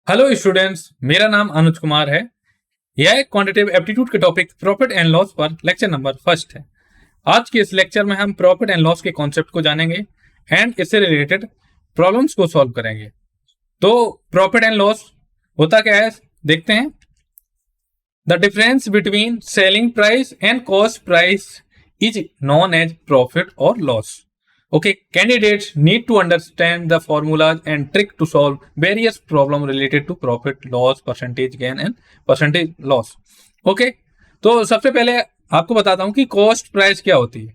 Hello students, मेरा नाम अनुज कुमार है। यह एक क्वांटिटेटिव एप्टीट्यूड के टॉपिक प्रॉफिट एंड लॉस पर लेक्चर नंबर फर्स्ट है। आज के इस लेक्चर में हम प्रॉफिट एंड लॉस के कॉन्सेप्ट को जानेंगे एंड इससे रिलेटेड प्रॉब्लम्स को सॉल्व करेंगे। तो प्रॉफिट एंड लॉस होता क्या है, देखते हैं। The difference between selling price and cost price is known as profit और loss. Okay, candidates need to understand the formulas and trick to solve various problems related to profit, loss, percentage gain and percentage loss. Okay, तो सबसे पहले आपको बताता हूं कि cost price क्या होती है।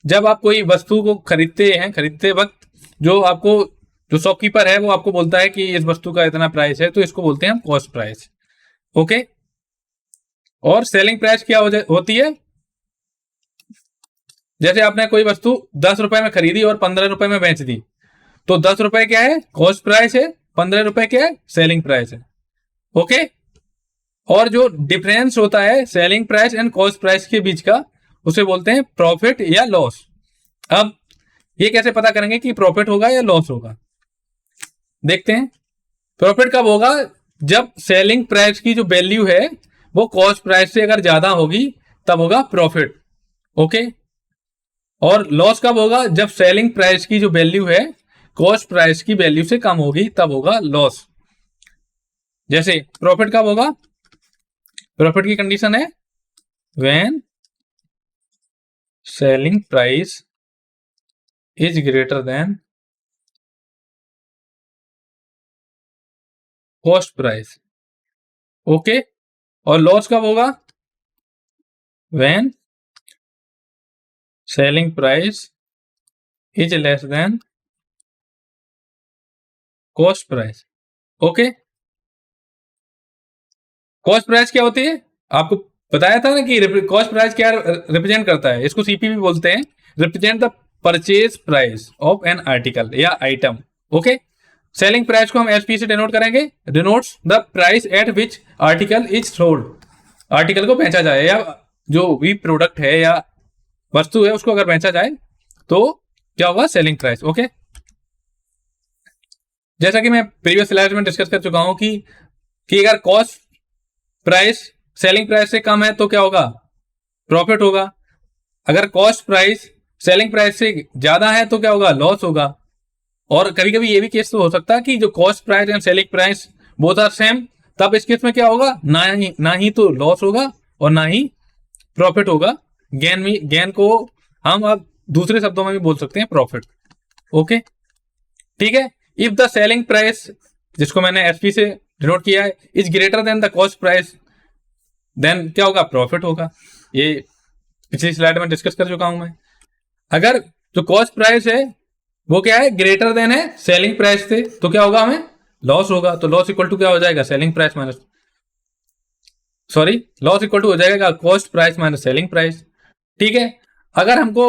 जब आप कोई वस्तु को खरीदते वक्त जो शॉपकीपर है वो आपको बोलता है कि इस वस्तु का इतना प्राइस है, तो इसको बोलते हैं हम कॉस्ट प्राइस। ओके, और सेलिंग प्राइस क्या होती है। जैसे आपने कोई वस्तु 10 रुपए में खरीदी और 15 रुपए में बेच दी, तो 10 रुपए क्या है, कॉस्ट प्राइस है, 15 रुपए क्या है, सेलिंग प्राइस है। ओके, और जो डिफरेंस होता है selling price and cost price के बीच का, उसे बोलते हैं प्रॉफिट या लॉस। अब ये कैसे पता करेंगे कि प्रॉफिट होगा या लॉस होगा, देखते हैं। प्रॉफिट कब होगा, जब सेलिंग प्राइस की जो वैल्यू है वो कॉस्ट प्राइस से अगर ज्यादा होगी तब होगा प्रॉफिट। ओके, और लॉस कब होगा, जब सेलिंग प्राइस की जो वैल्यू है कॉस्ट प्राइस की वैल्यू से कम होगी तब होगा लॉस। जैसे प्रॉफिट कब होगा, प्रॉफिट की कंडीशन है when selling price is greater then cost price. Okay, और लॉस कब होगा, when selling price is less than cost price. Okay, cost price क्या होती है, आपको बताया था ना कि कॉस्ट प्राइस क्या रिप्रेजेंट करता है। इसको सीपी बोलते हैं, represent the purchase price of an article या आइटम। ओके, सेलिंग प्राइस को हम एसपी से डिनोट करेंगे, denotes the price at which article is sold. Article को बेचा जाए या जो भी प्रोडक्ट है या वस्तु है उसको अगर बेचा जाए तो क्या होगा, सेलिंग प्राइस। ओके, जैसा कि मैं प्रीवियस स्लाइड में डिस्कस कर चुका हूं कि अगर कॉस्ट प्राइस सेलिंग प्राइस से कम है तो क्या होगा, प्रॉफिट होगा। अगर कॉस्ट प्राइस सेलिंग प्राइस से ज्यादा है तो क्या होगा, लॉस होगा। और कभी कभी ये भी केस तो हो सकता है कि जो cost price and selling price both are same, तब इस केस में क्या होगा, ना ही तो लॉस होगा और ना ही प्रॉफिट होगा। गेन को हम अब दूसरे शब्दों में भी बोल सकते हैं प्रॉफिट। ओके, ठीक है। इफ द सेलिंग प्राइस, जिसको मैंने एसपी से डिनोट किया है, is greater than the cost price, then क्या होगा, प्रॉफिट होगा। ये पिछली स्लाइड में डिस्कस कर चुका हूं मैं। अगर जो कॉस्ट प्राइस है वो क्या है, ग्रेटर देन है सेलिंग प्राइस से, तो क्या होगा, हमें लॉस होगा। तो लॉस इक्वल टू क्या हो जाएगा, selling price minus loss equal to हो जाएगा cost price minus selling price. ठीक है। अगर हमको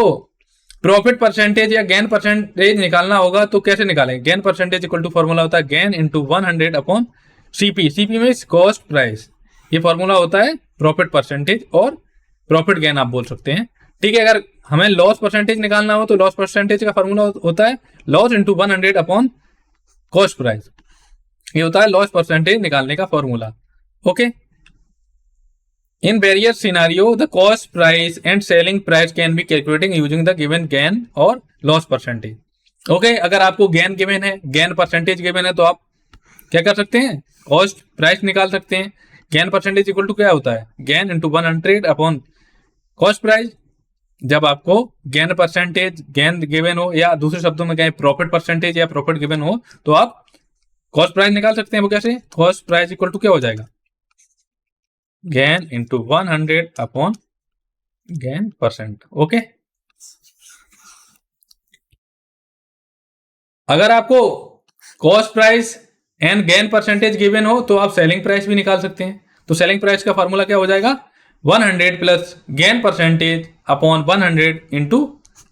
प्रॉफिट परसेंटेज या गेन परसेंटेज निकालना होगा तो कैसे निकालेंगे, gain percentage equal to formula होता है gain into 100 upon CP. CP में कॉस्ट प्राइस, ये फॉर्मूला होता है प्रॉफिट परसेंटेज और प्रॉफिट गेन आप बोल सकते हैं। ठीक है। अगर हमें लॉस परसेंटेज निकालना हो तो लॉस परसेंटेज का फॉर्मूला होता है loss into 100 upon cost price. ये होता है लॉस परसेंटेज निकालने का formula. Okay, in various scenario the cost price and selling price can be calculating using the given gain or loss percentage. okay, अगर आपको गेन गिवन है, gain percentage given है, तो आप क्या कर सकते हैं, कॉस्ट प्राइस निकाल सकते हैं। गेन परसेंटेज इक्वल टू क्या होता है, gain into 100 upon cost price. जब आपको गेन परसेंटेज गेन गिवन हो, या दूसरे शब्दों में कहें प्रॉफिट परसेंटेज या प्रॉफिट गिवन हो, तो आप कॉस्ट प्राइस निकाल सकते हैं। वो कैसे, कॉस्ट प्राइस इक्वल टू क्या हो जाएगा, gain into 100 upon gain percent. Okay, अगर आपको cost price and gain percentage given हो तो आप सेलिंग प्राइस भी निकाल सकते हैं। तो सेलिंग प्राइस का फॉर्मूला क्या हो जाएगा, 100 plus gain percentage upon 100 into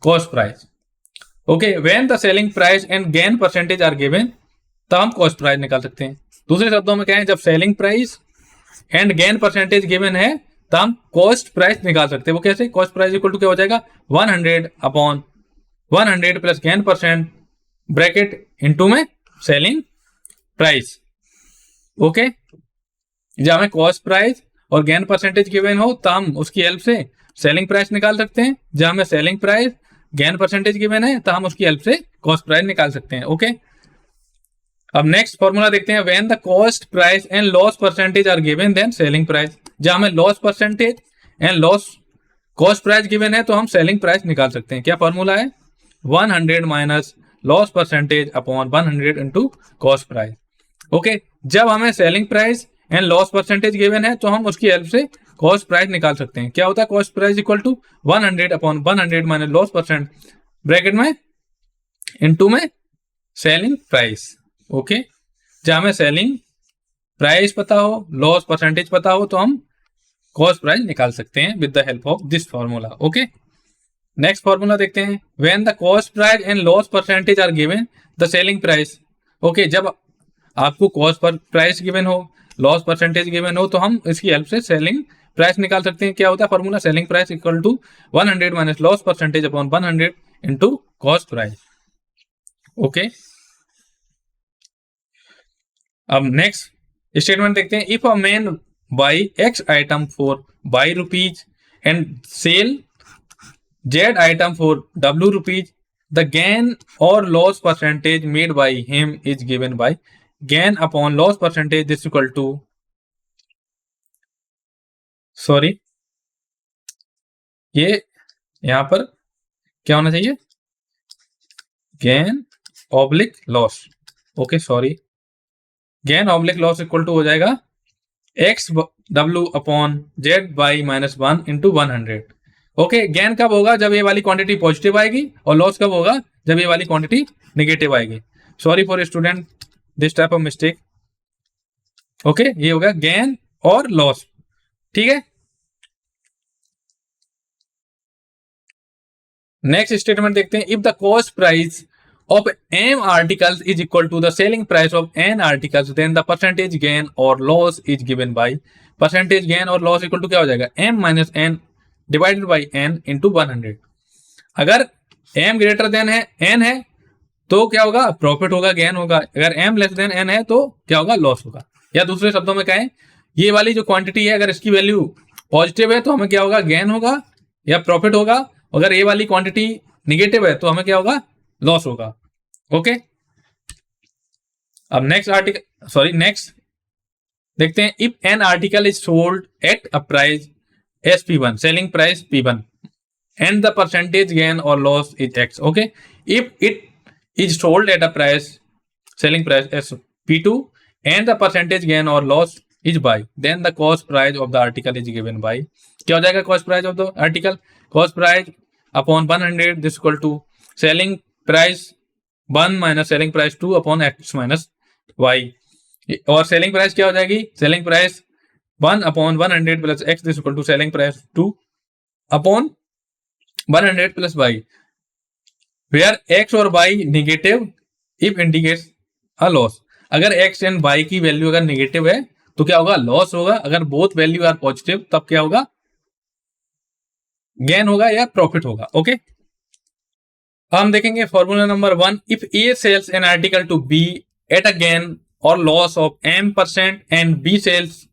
cost price. Okay, when the selling price and gain percentage are given, तब हम कॉस्ट प्राइस निकाल सकते हैं। दूसरे शब्दों में कहें, जब selling price and gain percentage given है तो हम कॉस्ट प्राइस निकाल सकते हैं। वो कैसे, कॉस्ट प्राइस इक्वल टू क्या हो जाएगा, 100 upon 100 plus gain percent bracket into में सेलिंग प्राइस। ओके, जब हमें कॉस्ट प्राइस और गेन परसेंटेज गिवन हो तो हम उसकी हेल्प से सेलिंग प्राइस निकाल सकते हैं। जब हमें selling price gain percentage given है तो हम उसकी हेल्प से कॉस्ट प्राइस निकाल सकते हैं। ओके, अब नेक्स्ट फॉर्मूला देखते हैं, when the cost price and loss percentage are given then selling price. जब हमें loss percentage and loss cost price given है तो हम सेलिंग प्राइस निकाल सकते हैं। क्या फॉर्मूला है? 100 minus loss percentage upon 100 into cost price. Okay, जब हमें selling price and loss percentage given है तो हम उसकी हेल्प से कॉस्ट प्राइस निकाल सकते हैं। क्या होता है? Cost price equal to 100 upon 100 minus loss percent bracket में इनटू में सेलिंग प्राइस। ओके, जब हमें सेलिंग प्राइस पता हो, लॉस परसेंटेज पता हो तो हम कॉस्ट प्राइस निकाल सकते हैं with the help of this formula. Okay, next formula देखते हैं, when the cost price and loss percentage are given the selling price. Okay, जब आपको कॉस्ट पर प्राइस गिवन हो, लॉस परसेंटेज गिवन हो तो हम इसकी हेल्प से सेलिंग प्राइस निकाल सकते हैं। क्या होता है formula? Selling price equal to 100 minus loss percentage upon 100 into cost price. Okay, अब नेक्स्ट स्टेटमेंट देखते हैं, if a man buy X item for Y rupees and sell Z item for W rupees, the gain or loss percentage made by him is given by gain upon loss percentage this equal to, sorry ये यहां पर क्या होना चाहिए? Gain oblique loss. Okay sorry, gain oblique loss equal to हो जाएगा X W upon Z by minus 1 into 100। Okay, gain कब होगा? जब ये वाली क्वांटिटी पॉजिटिव आएगी, और लॉस कब होगा? जब ये वाली क्वांटिटी नेगेटिव आएगी। Sorry for student this type of mistake. Okay, ये होगा गेन और लॉस। ठीक है, नेक्स्ट स्टेटमेंट देखते हैं, if the cost price of m articles is equal to the selling price of n articles, then the percentage gain or loss is given by percentage gain और loss equal to क्या हो जाएगा? m minus n divided by n into 100। अगर m greater than है n है तो क्या होगा? प्रॉफिट होगा, गेन होगा। अगर m लेस देन n है तो क्या होगा? लॉस होगा। या दूसरे शब्दों में कहें, ये वाली जो क्वांटिटी है अगर इसकी वैल्यू पॉजिटिव है तो हमें क्या होगा? गेन होगा या प्रॉफिट होगा। अगर ये वाली क्वांटिटी निगेटिव है तो हमें क्या होगा? लॉस होगा। ओके, अब नेक्स्ट देखते हैं, if an article is sold at a price as P1, selling price P1 and the percentage gain or loss is X. Okay, if it is sold at a price selling price as P2 and the percentage gain or loss is Y, then the cost price of the article is given by, क्या हो जाएगा? Cost price of the article, cost price upon 100 this equal to selling price 1 minus selling price 2 upon X minus Y. और selling price क्या हो जाएगी? Selling price 1 upon 100 plus X this equal to selling price 2 upon 100 plus Y, where X or Y negative if indicates a loss. अगर X and Y की value अगर negative है तो क्या होगा? लॉस होगा। अगर बोथ वैल्यू आर पॉजिटिव तब क्या होगा? गेन होगा या प्रॉफिट होगा। ओके, हम देखेंगे formula number 1, if A sells an article to B at a gain or loss of m% and B sells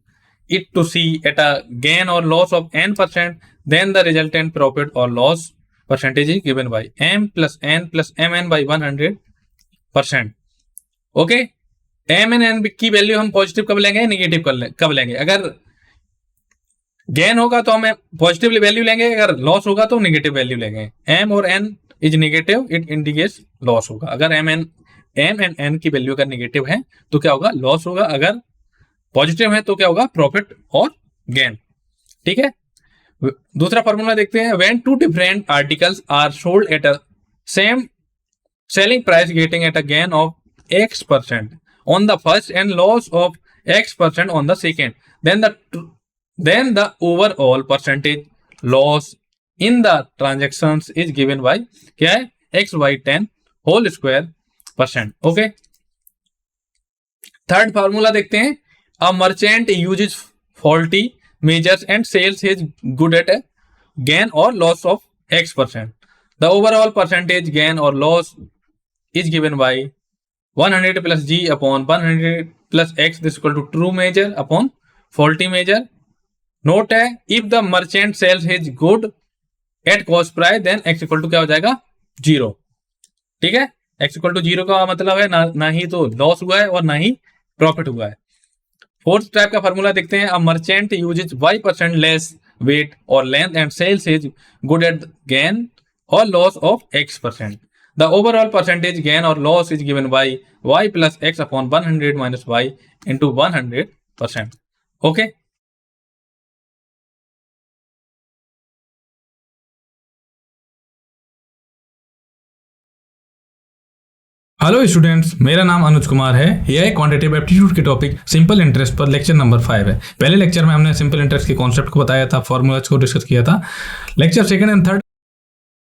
it to C at a gain or loss of n%, then the resultant profit or loss percentage is given by m plus n plus mn by 100%। Okay, m and n की value हम positive कब लेंगे, negative कब लेंगे? अगर gain होगा तो हम पॉजिटिव वैल्यू लेंगे, अगर लॉस होगा तो नेगेटिव वैल्यू लेंगे। m और n is negative, it indicates loss होगा। अगर m एंड n की वैल्यू अगर नेगेटिव है तो क्या होगा? लॉस होगा। अगर पॉजिटिव है तो क्या होगा? प्रॉफिट और गेन। ठीक है, दूसरा फॉर्मूला देखते हैं, when two different articles are sold at a same selling price getting at a gain of x% on the first and loss of x% on the second, then the overall percentage loss in the transactions is given by क्या है? x/10 whole square %। Okay, third formula देखते हैं, a merchant uses faulty measures and sells his good at a gain or loss of x%. The overall percentage gain or loss is given by 100 plus g upon 100 plus x this equal to true measure upon faulty measure. Note है if the merchant sells his good at cost price then x equal to क्या हो जाएगा 0. ठीक है, x equal to 0 का मतलब है ना ही तो लॉस हुआ है और ना ही प्रॉफिट हुआ है. फोर्थ टाइप का फॉर्मूला देखते हैं. A merchant uses y% less weight or length and sells is good at gain or loss of x%. The overall percentage gain or loss is given by y plus x upon 100 minus y into 100%. Okay. Hello students, मेरा नाम अनुज कुमार है. यह quantitative aptitude के topic simple interest पर lecture number 5 है. पहले lecture में हमने सिंपल इंटरेस्ट के कॉन्सेप्ट को बताया था, फॉर्मूलाज को डिस्कस किया था. लेक्चर सेकंड एंड थर्ड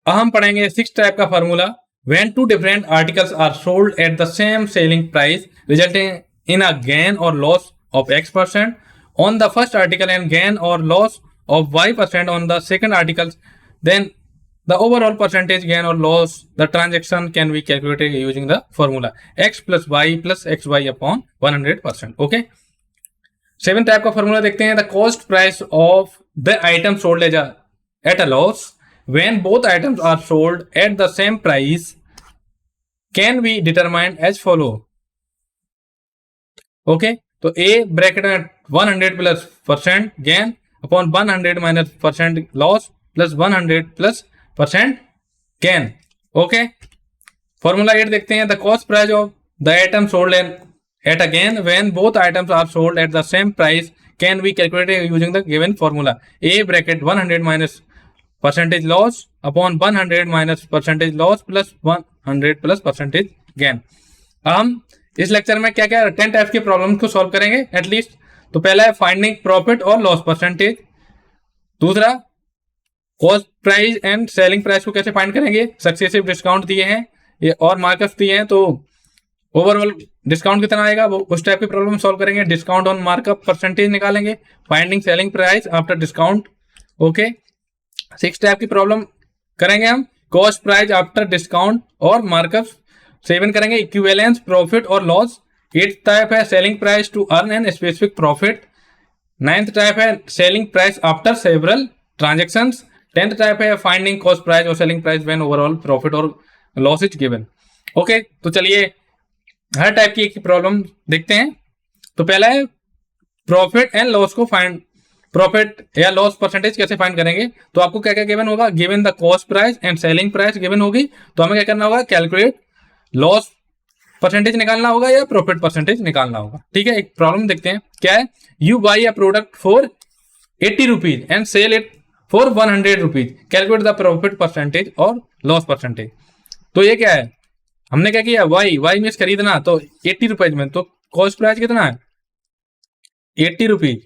हम पढ़ेंगे 6 टाइप का formula. When two different articles are sold at the same selling price, resulting in a gain or loss of x% on the first article and gain or loss of y% on the second article, then the overall percentage gain or loss the transaction can be calculated using the formula x plus y plus xy upon 100%. Okay. 7 type का formula देखते हैं. The cost price of the item sold at a loss when both items are sold at the same price can be determined as follow. Okay, तो A bracket में 100 plus percent gain upon 100 minus percent loss plus 100 plus percent gain. Okay, formula 8 देखते हैं. The cost price of the item sold at a gain when both items are sold at the same price can be calculated using the given formula. A bracket 100 minus percentage loss upon 100 minus percentage loss plus 100 plus percentage gain. हम इस lecture में क्या क्या 10 types के problem को solve करेंगे at least. तो पहला है फाइंडिंग प्रॉफिट और लॉस परसेंटेज. दूसरा cost price and selling price को कैसे फाइंड करेंगे. सक्सेसिव डिस्काउंट दिए हैं ये और मार्कअप दिए हैं, तो ओवरऑल डिस्काउंट कितना आएगा वो उस टाइप की प्रॉब्लम सॉल्व करेंगे. डिस्काउंट ऑन मार्कअप परसेंटेज निकालेंगे. Finding selling price after discount. Okay, 6 type की प्रॉब्लम करेंगे हम. कॉस्ट प्राइस आफ्टर डिस्काउंट और मार्कअप. 7 करेंगे इक्विवेलेंस प्रॉफिट और लॉस. 8th टाइप है selling price to earn an specific profit. 9th type है selling price after several transactions. 10th type है finding cost price और selling price when overall profit और loss is given. Okay, तो चलिए हर type की एक problem देखते हैं. तो पहला है प्रॉफिट एंड लॉस को फाइंड, प्रॉफिट या लॉस परसेंटेज कैसे फाइंड करेंगे. तो आपको क्या क्या गिवन होगा. Given the cost price and selling price given होगी, तो हमें क्या करना होगा कैलकुलेट लॉस परसेंटेज निकालना होगा या प्रॉफिट परसेंटेज निकालना होगा. ठीक है, एक प्रॉब्लम देखते हैं. क्या है. You buy a product for 80 rupees and sell it for 100 rupees. Calculate the profit percentage और लॉस परसेंटेज. तो ये क्या है, हमने क्या किया वाई मीन्स खरीदना, तो 80 रुपीज में, तो कॉस्ट प्राइस कितना है 80 रुपीज.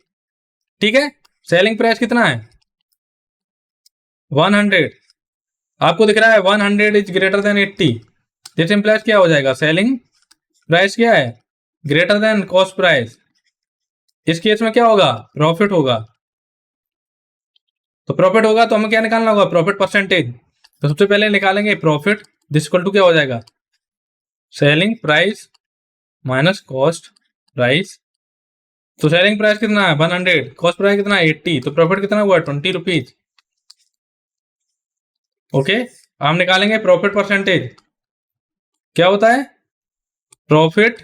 ठीक है, सेलिंग प्राइस कितना है 100. आपको दिख रहा है 100 is greater then 80. This implies क्या हो जाएगा, सेलिंग प्राइस क्या है ग्रेटर देन कॉस्ट प्राइस. इस केस में क्या होगा, प्रॉफिट होगा. तो प्रॉफिट होगा तो हमें क्या निकालना होगा, प्रॉफिट परसेंटेज. तो सबसे पहले निकालेंगे प्रॉफिट. दिस इक्वल टू क्या हो जाएगा, selling price minus cost price. तो सेलिंग प्राइस कितना है 100, कॉस्ट प्राइस कितना है 80, तो प्रॉफिट कितना हुआ 20 रुपीज. ओके, हम निकालेंगे प्रॉफिट परसेंटेज. क्या होता है profit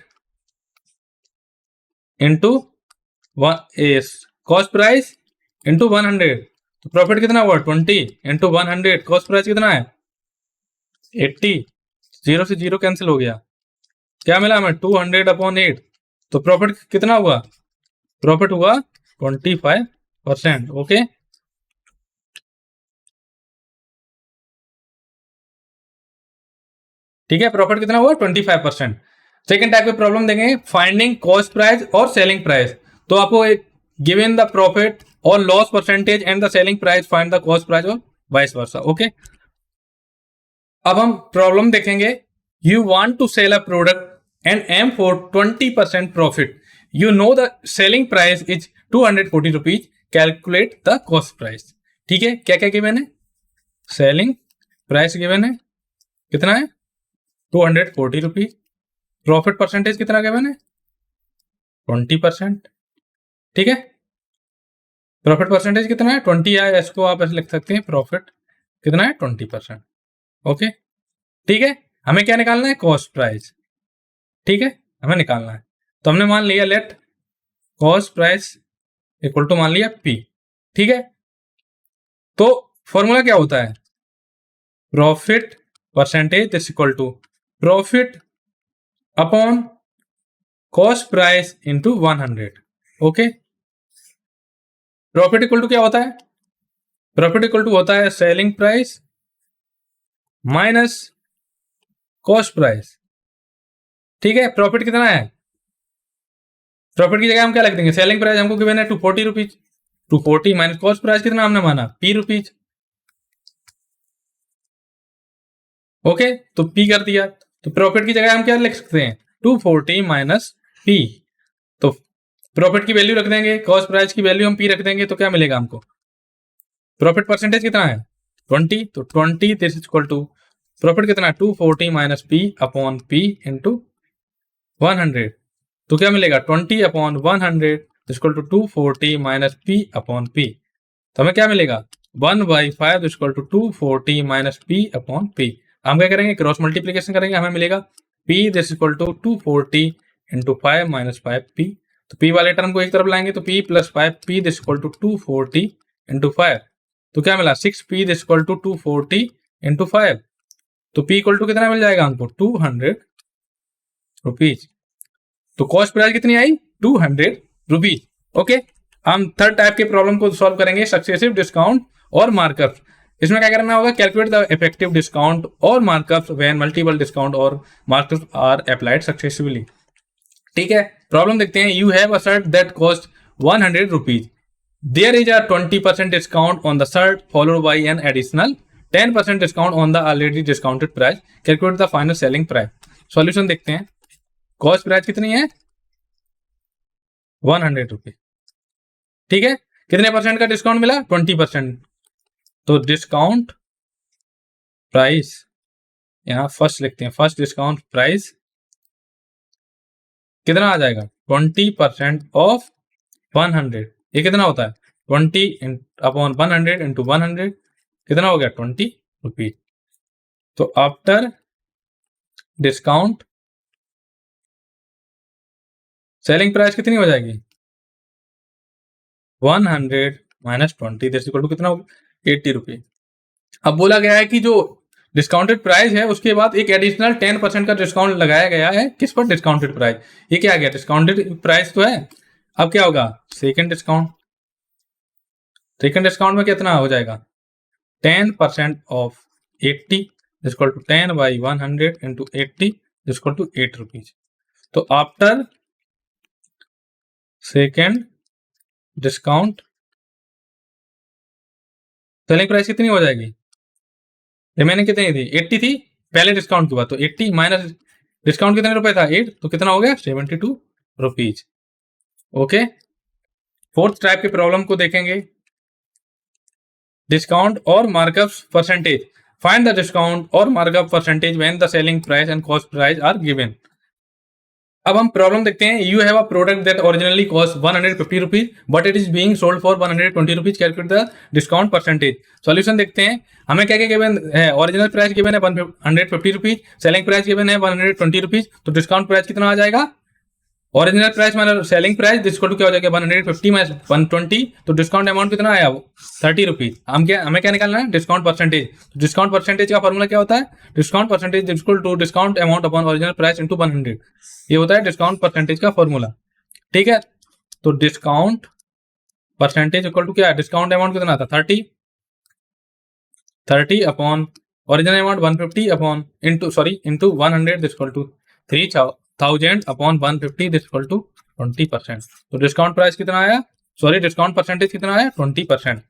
into cost price into 100. तो प्रॉफिट कितना हुआ 20 इंटू 100. कॉस्ट प्राइस कितना है 80. 0 से 0 कैंसिल हो गया. क्या मिला हमें 200 अपॉन 8. तो प्रॉफिट कितना हुआ, प्रॉफिट हुआ 25%. ओके, ठीक है, प्रॉफिट कितना हुआ 25%. सेकेंड टाइप की प्रॉब्लम देंगे फाइंडिंग कॉस्ट प्राइस और सेलिंग प्राइस. तो आपको एक गिवन द प्रॉफिट और loss percentage and the selling price, find the cost price और वाइस वर्सा. ओके, अब हम प्रॉब्लम देखेंगे. You want to sell a product and aim for 20% profit. You know the selling price is 240 rupees. Calculate the cost price. ठीक है, क्या क्या given है, selling price given है कितना है 240 रुपीज. प्रॉफिट परसेंटेज कितना गिवन है? 20%। ठीक है, प्रॉफिट परसेंटेज कितना है? 20 है। इसको आप ऐसे लिख सकते हैं, प्रॉफिट कितना है? 20%। ओके, ठीक है। हमें क्या निकालना है? Cost price. ठीक है, हमें निकालना है। तो हमने मान लिया let cost price equal to मान लिया पी। ठीक है, तो फॉर्मूला क्या होता है? Profit percentage is equal to profit upon cost price into 100। Okay, profit equal to क्या होता है? प्रॉफिट इक्वल टू होता है selling price minus cost price. ठीक है, प्रॉफिट कितना है? प्रॉफिट की जगह हम क्या लिख देंगे? सेलिंग प्राइस हमको गिवन है 240 रुपीज, 240 माइनस कॉस्ट प्राइस कितना हमने माना? P rupees. ओके, तो पी कर दिया। तो प्रॉफिट की जगह हम क्या लिख सकते हैं? 240 माइनस पी। तो प्रॉफिट की वैल्यू रख देंगे, कॉस्ट प्राइस की वैल्यू हम पी रख देंगे, तो क्या मिलेगा हमको? प्रॉफिट परसेंटेज कितना है? 20। तो 20 this is equal to profit कितना? 240 minus P upon P into 100। तो क्या मिलेगा? 20 upon 100 equal to 240 minus P upon P. तो हमें क्या मिलेगा? 1/5 equal to 240 minus P upon P. हम क्या करेंगे? क्रॉस मल्टीप्लीकेशन करेंगे, हमें मिलेगा P this equal to 240 into 5 minus 5 P. तो पी वाले टर्म को एक तरफ लाएंगे तो P plus 5 P this equal to 240 into 5। तो क्या मिला? 6p this equal to 240 into 5। तो p इक्वल टू कितना मिल जाएगा हमको? 200 रुपीज। तो कॉस्ट प्राइस कितनी आई? 200 रुपीज। ओके, हम थर्ड टाइप के प्रॉब्लम को सॉल्व करेंगे, सक्सेसिव डिस्काउंट और मार्कअप। इसमें क्या करना होगा? कैलकुलेट द इफेक्टिव डिस्काउंट और मार्कअप व्हेन मल्टीपल डिस्काउंट और मार्कअप आर अप्लाइड सक्सेसफुली। ठीक है, प्रॉब्लम देखते हैं। You have a shirt that cost 100 rupees. There is a 20% discount on the shirt followed by an additional 10% discount on the already discounted price. Calculate the final selling price. Solution देखते हैं। Cost price कितनी है? 100 रुपये। ठीक है, कितने percent का discount मिला? 20%। तो डिस्काउंट प्राइस यहां फर्स्ट लिखते हैं, फर्स्ट डिस्काउंट प्राइस कितना आ जाएगा? 20% ऑफ 100। ये कितना होता है? 20 अपॉन 100 इंटू 100 कितना हो गया? 20 रुपीज। तो आफ्टर डिस्काउंट सेलिंग प्राइस कितनी हो जाएगी? 100 माइनस 20 दिस इक्वल टू कितना होगा? 80 रुपये। अब बोला गया है कि जो डिस्काउंटेड प्राइस है उसके बाद एक एडिशनल 10% का डिस्काउंट लगाया गया है। किस पर? Discounted price. ये क्या आ गया? डिस्काउंटेड प्राइस तो है। अब क्या होगा? Second discount. सेकेंड डिस्काउंट में कितना हो जाएगा? 10% off 80 equal to 10 by 100 into 80 equal to 8 rupees. तो after second discount selling price कितनी हो जाएगी? रिमेनिंग कितनी थी? 80 थी पहले डिस्काउंट के बाद। तो 80 माइनस डिस्काउंट कितने रुपए था? 8। तो कितना हो गया? 72 रुपीज। ओके, फोर्थ टाइप के प्रॉब्लम को देखेंगे, डिस्काउंट और markup percentage. Find the discount और markup percentage when the selling price and cost price are given. अब हम प्रॉब्लम देखते हैं। You have a product that originally cost 150 rupees but it is being sold for 120 rupees. Calculate the discount percentage. Solution देखते हैं। हमें क्या क्या given है? ओरिजिनल प्राइस गिवन है 150 रुपीज, सेलिंग प्राइस गिवन है 120 रुपीज। तो डिस्काउंट प्राइस कितना आ जाएगा? Original price minus selling price discount क्या हो जाएगा? 150 माइनस 120। तो डिस्काउंट अमाउंट कितना आया? 30 रुपीज। हमें क्या निकालना है? Discount percentage. तो डिस्काउंट परसेंटेज का फॉर्मूला क्या होता है? Discount percentage equal to discount amount upon original price into 100। ये होता है डिस्काउंट परसेंटेज का फॉर्मूला। ठीक है, तो डिस्काउंट परसेंटेज इक्वल टू क्या है? डिस्काउंट अमाउंट कितना था? 30 upon original amount 150 upon into 100 equal to 3000 upon 150 equal to 20%। तो डिस्काउंट प्राइस कितना आया? डिस्काउंट परसेंटेज कितना आया? 20%।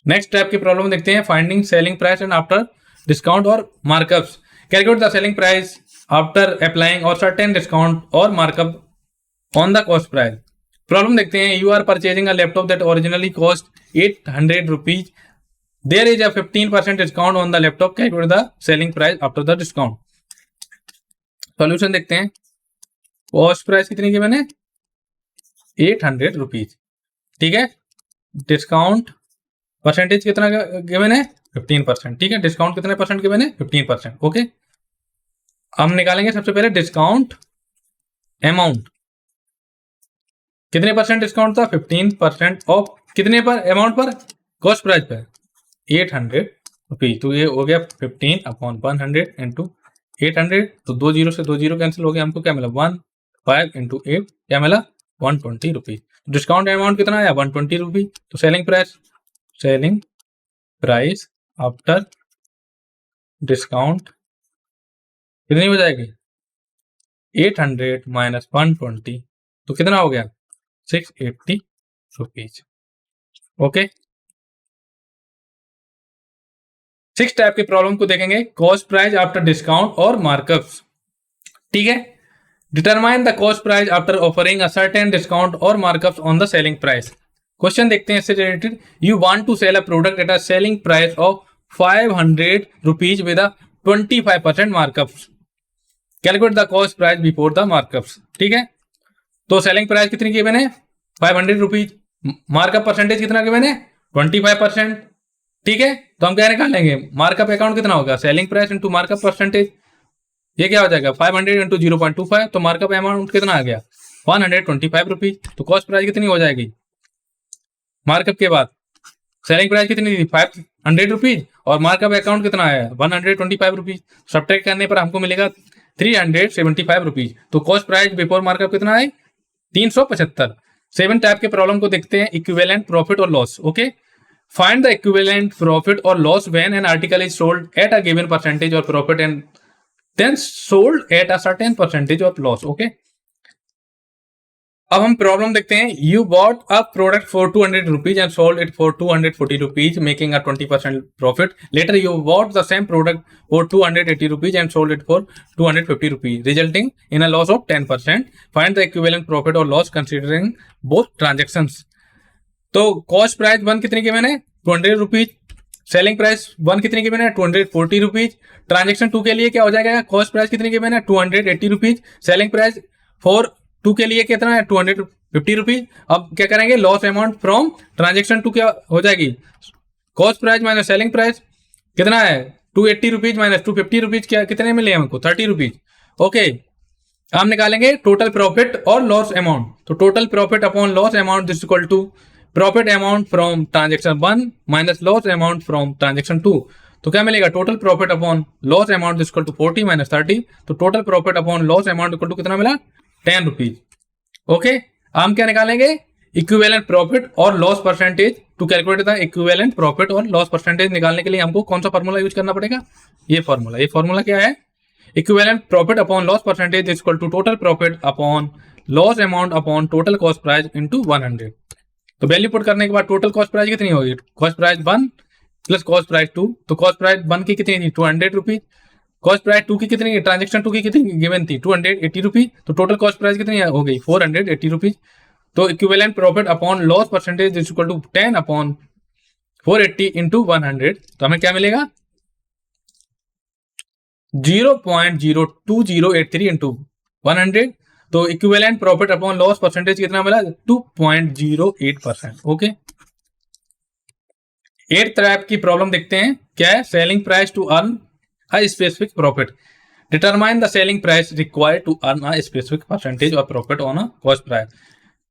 नेक्स्ट टाइप की प्रॉब्लम देखते हैं। Finding selling price and after discount और markups. Calculate the selling price after applying और सर्टेन डिस्काउंट और markup on the cost price. Problem देखते हैं। You are purchasing a laptop that originally cost 800 rupees. There is a 15% discount on the laptop. Calculate the selling price after the discount. Solution देखते हैं। Cost price कितनी given है? 800 rupees, ठीक है। Discount percentage कितना given है? 15%, ठीक है। डिस्काउंट कितने परसेंट गिवन है? 15%, ओके। हम निकालेंगे सबसे पहले डिस्काउंट अमाउंट। कितने परसेंट डिस्काउंट था? 15% ऑफ कितने पर? अमाउंट पर, कॉस्ट प्राइस पर 800 रुपीज। तो ये हो गया 15/100 इंटू 800। तो 2 जीरो से 2 जीरो कैंसिल हो गया, हमको क्या मिला? 15 इंटू 8 क्या मिला? 120 रुपीज। डिस्काउंट अमाउंट कितना आया? 120 रुपीज। तो सेलिंग प्राइस आफ्टर डिस्काउंट कितनी हो जाएगी? 800 माइनस 120, तो कितना हो गया? 680 रुपीज, ओके। 6 टाइप के प्रॉब्लम को देखेंगे, कॉस्ट प्राइस आफ्टर डिस्काउंट और मार्कअप्स, ठीक है। Determine the cost price after offering a certain discount और markups on the selling price. Question देखते हैं इससे रिलेटेड। You want to sell a product at a selling price of 500 rupees with 25% markups. Calculate the cost price before the markups, ठीक है। तो selling price कितनी given है? 500 रुपीज। मार्कअप परसेंटेज कितना गिवन है? 25%, ठीक है। तो हम क्या निकालेंगे? मार्कअप अकाउंट कितना होगा? Selling price into markup percentage. ये क्या हो जाएगा? 500 इंटू 0.25, तो मार्कअप अमाउंट कितना आ गया? 125 रुपीज। तो कॉस्ट प्राइस कितनी हो जाएगी मार्कअप के बाद? सेलिंग प्राइस कितनी थी? 500 रुपीज, और मार्कअप अकाउंट कितना आया? 125 रुपीज। सब्ट्रैक्ट करने पर हमको मिलेगा 375 रुपीज। तो कॉस्ट प्राइस बिफोर मार्कअप कितना है? 375। 7 टाइप के प्रॉब्लम को देखते हैं, इक्विवेलेंट प्रॉफिट और loss, okay. Find the equivalent profit और loss when an article is sold at a given percentage और profit and then sold at a certain percentage of loss, okay। अब हम problem देखते हैं। You bought a product for 200 rupees and sold it for 240 rupees, making a 20% profit. Later you bought the same product for 280 rupees and sold it for 250 rupees, resulting in a loss of 10%. Find the equivalent profit or loss considering both transactions. तो cost price 1 कितनी given है? 200 rupees. Selling price 1 कितनी given है? 240 rupees. Transaction 2 के लिए क्या हो जाएगा? कॉस्ट प्राइस कितनी गिवन है? 280 रुपीज। सेलिंग प्राइस फॉर 2 के लिए कितना है? 250 रुपीज। अब क्या करेंगे? लॉस अमाउंट फ्रॉम ट्रांजेक्शन 2 क्या हो जाएगी? Cost price minus selling price कितना है? 280 रुपीज माइनस 250 रुपीज, क्या कितने मिले हमको? 30 रुपीज, ओके। हम निकालेंगे टोटल प्रॉफिट और लॉस अमाउंट। तो total profit upon loss amount this equal to profit amount from transaction 1 minus loss amount from transaction 2। तो क्या मिलेगा? Total profit upon loss amount equal to 40 minus 30। तो total profit upon loss amount equal to कितना मिला? 10 rupees, okay. हम क्या निकालेंगे? Equivalent profit और loss percentage. To calculate the equivalent profit और लॉस परसेंटेज निकालने के लिए हमको कौन सा फॉर्मूला यूज करना पड़ेगा? ये फॉर्मूला क्या है? Equivalent profit upon loss percentage equal to total profit upon loss amount upon total cost price into 100। तो वैल्यू पुट करने के बाद टोटल कॉस्ट प्राइस कितनी होगी? Cost price 1 plus cost price 2। तो कॉस्ट प्राइस 1 की कितनी थी? 200 रुपीज। कॉस्ट प्राइस 2 की कितनी? ट्रांजेक्शन 2 की कितनी गिवन थी? 280 रुपीज। तो टोटल कॉस्ट प्राइस कितनी हो गई? 480 रुपीज। तो equivalent profit upon loss percentage is equal to 10 upon 480 into 100। तो हमें क्या मिलेगा? 0.02083 इंटू 100। तो equivalent profit upon loss percentage कितना मिला? 2.08%, ओके। 8th टाइप की प्रॉब्लम देखते हैं, क्या है? Selling price to earn a specific profit. Determine the selling price required to earn a specific percentage और profit on a cost price.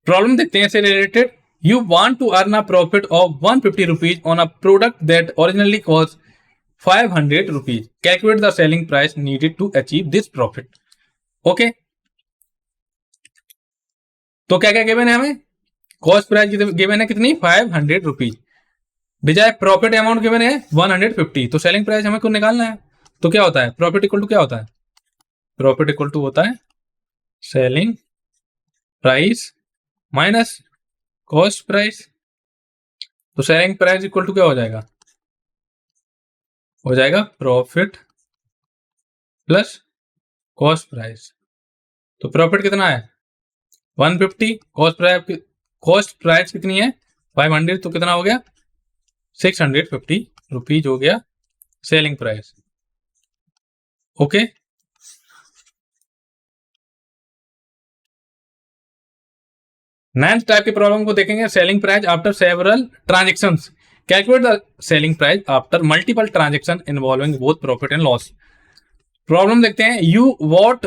Problem देखते हैं इससे रिलेटेड। You want to earn a profit of 150 rupees on a product that originally cost 500 rupees. Calculate the selling price needed to achieve this profit, okay. तो क्या क्या given है हमें? Cost price given है कितनी? 500 rupees. Dzire profit amount given है 150। तो selling price हमें को निकालना है। तो क्या होता है? प्रॉफिट इक्वल टू क्या होता है? प्रॉफिट इक्वल टू होता है selling price minus cost price. तो सेलिंग प्राइस इक्वल टू क्या हो जाएगा? हो जाएगा प्रॉफिट प्लस कॉस्ट प्राइस। तो प्रॉफिट कितना है? 150। कॉस्ट प्राइस कितनी है? 500। तो कितना हो गया? 650 रुपीज हो गया selling price, okay. 9th type की प्रॉब्लम को देखेंगे, selling price after several transactions, calculate the selling price after multiple transaction involving both profit and loss. Problem देखते हैं, you what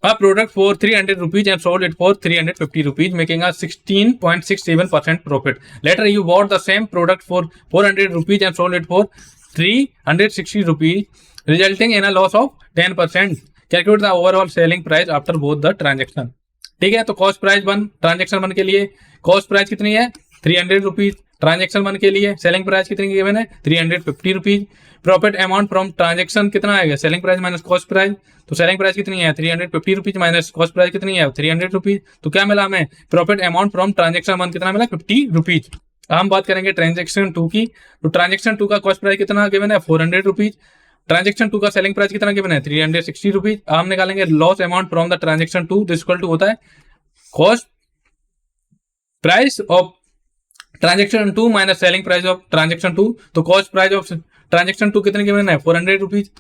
a product for 300 rupees and sold it for 350 rupees, making a 16.67% profit. Later you bought the same product for 400 rupees and sold it for 360 rupees, resulting in a loss of 10%. Calculate the overall selling price after both the transaction. ठीक है, तो cost price 1 transaction 1 के लिए cost price कितनी है 300 rupees, transaction 1 के लिए selling price कितनी गिवन है 350 rupees. Profit amount from transaction कितना आएगा, selling price minus cost price, तो सेलिंग प्राइस कितनी है 350 रुपीज माइनस कॉस्ट प्राइस कितनी है 300 रुपीज, तो क्या मिला हमें प्रॉफिट अमाउंट फ्रॉम ट्रांजेक्शन 1 कितना मिला 50 रुपीज। हम बात करेंगे ट्रांजेक्शन 2 की, तो ट्रांजेक्शन 2 का कॉस्ट प्राइस कितना गिवन है 400 रुपीज, ट्रांजेक्शन 2 का सेलिंग प्राइस कितना गिवन है 360 रुपीज। हम निकालेंगे loss amount from the transaction 2, this equal to होता है cost price of transaction 2 minus selling price of transaction 2, तो कॉस्ट प्राइस ऑफ ट्रांजेक्शन 2 कितने गिवन है 400 रुपीज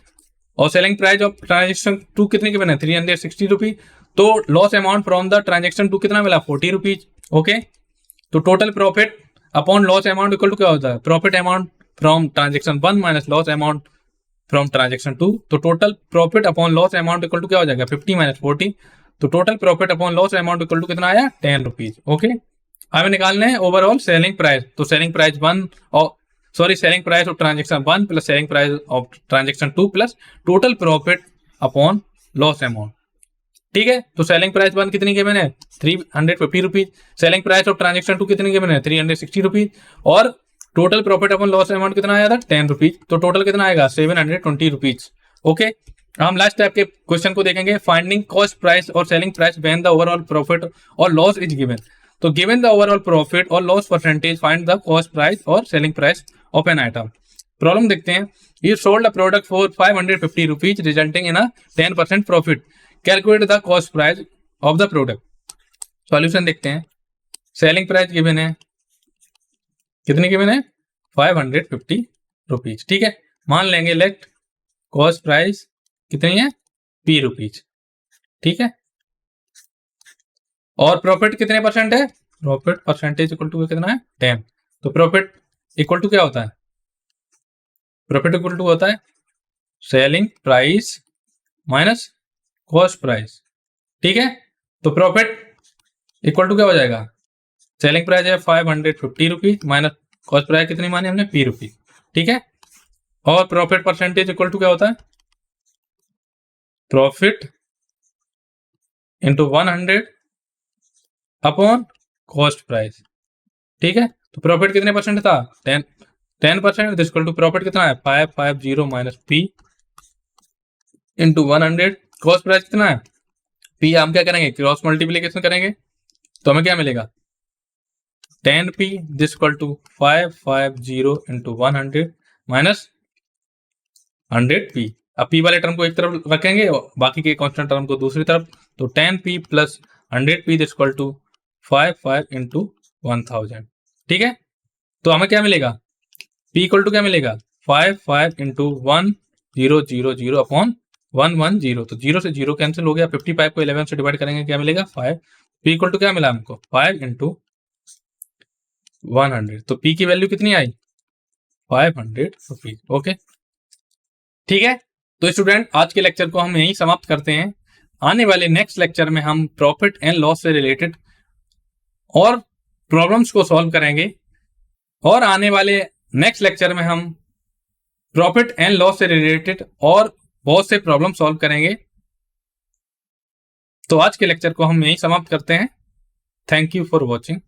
और सेलिंग प्राइस ऑफ ट्रांजेक्शन 2 कितने गिवन है 360 रुपीज, तो loss amount from the transaction 2 कितना मिला 40 रुपीज। ओके, तो total profit upon loss amount equal to क्या होता है profit amount from transaction 1 minus loss amount from transaction 2, तो total profit upon loss amount equal to क्या हो जाएगा 50 माइनस 40, तो total profit upon loss amount equal to कितना आया 10 रुपीज। ओके, हमें निकालना है ओवरऑल सेलिंग प्राइस, तो सेलिंग प्राइस 1 और selling price of transaction 1 plus selling price of transaction 2 plus total profit upon loss amount. ठीक है, तो सेलिंग प्राइस 1 कितनी गिवन है 350 rupees, selling price of transaction 2 कितनी गिवन है 360 रुपीज और total profit upon loss amount कितना आया था 10 रुपीज, तो टोटल कितना आएगा 720 रुपीज। ओके, हम लास्ट टाइप के क्वेश्चन को देखेंगे, फाइंडिंग कॉस्ट प्राइस और selling price when the overall profit और लॉस इज गिवन, तो गिवन द ओवरऑल प्रॉफिट और loss percentage find the cost price और selling price of an item. Problem देखते हैं, you sold a product for 550 rupees resulting in a 10% profit, calculate the cost price of the product. Solution देखते हैं, selling price given है कितनी given है 550 rupees. ठीक है, मान लेंगे लेट कॉस्ट प्राइस कितनी है P रुपीज। ठीक है, और प्रॉफिट कितने परसेंट है, प्रॉफिट परसेंटेज इक्वल टू कितना है 10, तो प्रॉफिट इक्वल टू क्या होता है, प्रॉफिट इक्वल टू होता है selling price minus cost price. ठीक है, तो प्रॉफिट इक्वल टू क्या हो जाएगा, सेलिंग प्राइस है 550 रुपीज माइनस कॉस्ट प्राइस कितनी मानी हमने P रुपीज। ठीक है, और प्रॉफिट परसेंटेज इक्वल टू क्या होता है profit into 100 upon cost price. ठीक है, तो प्रॉफिट कितने परसेंट था 10%, इक्वल टू प्रॉफिट कितना है 550 minus P into 100, cost price कितना है P, हम क्या करेंगे क्रॉस मल्टीप्लीकेशन करेंगे, तो हमें क्या मिलेगा 10P equal to 550 into 100 minus 100P। अब P वाले टर्म को एक तरफ रखेंगे और बाकी के कांस्टेंट टर्म को दूसरी तरफ, तो 10P plus 100P equal to 55 into 1000। ठीक है, तो हमें क्या मिलेगा P इक्वल टू क्या मिलेगा 55 इंटू 1000 अपॉन 110, तो 0 से 0 कैंसिल हो गया, 55 को 11 से डिवाइड करेंगे क्या मिलेगा 5, P इक्वल टू क्या मिला हमको 5 इंटू 100, तो P की वैल्यू कितनी आई 500 रुपीज। ओके, ठीक है, तो स्टूडेंट आज के लेक्चर को हम यहीं समाप्त करते हैं। आने वाले नेक्स्ट लेक्चर में हम प्रॉफिट एंड लॉस से रिलेटेड और प्रॉब्लम्स को सॉल्व करेंगे, और आने वाले नेक्स्ट लेक्चर में हम प्रॉफिट एंड लॉस से रिलेटेड और बहुत से प्रॉब्लम सॉल्व करेंगे। तो आज के लेक्चर को हम यहीं समाप्त करते हैं। Thank you for watching.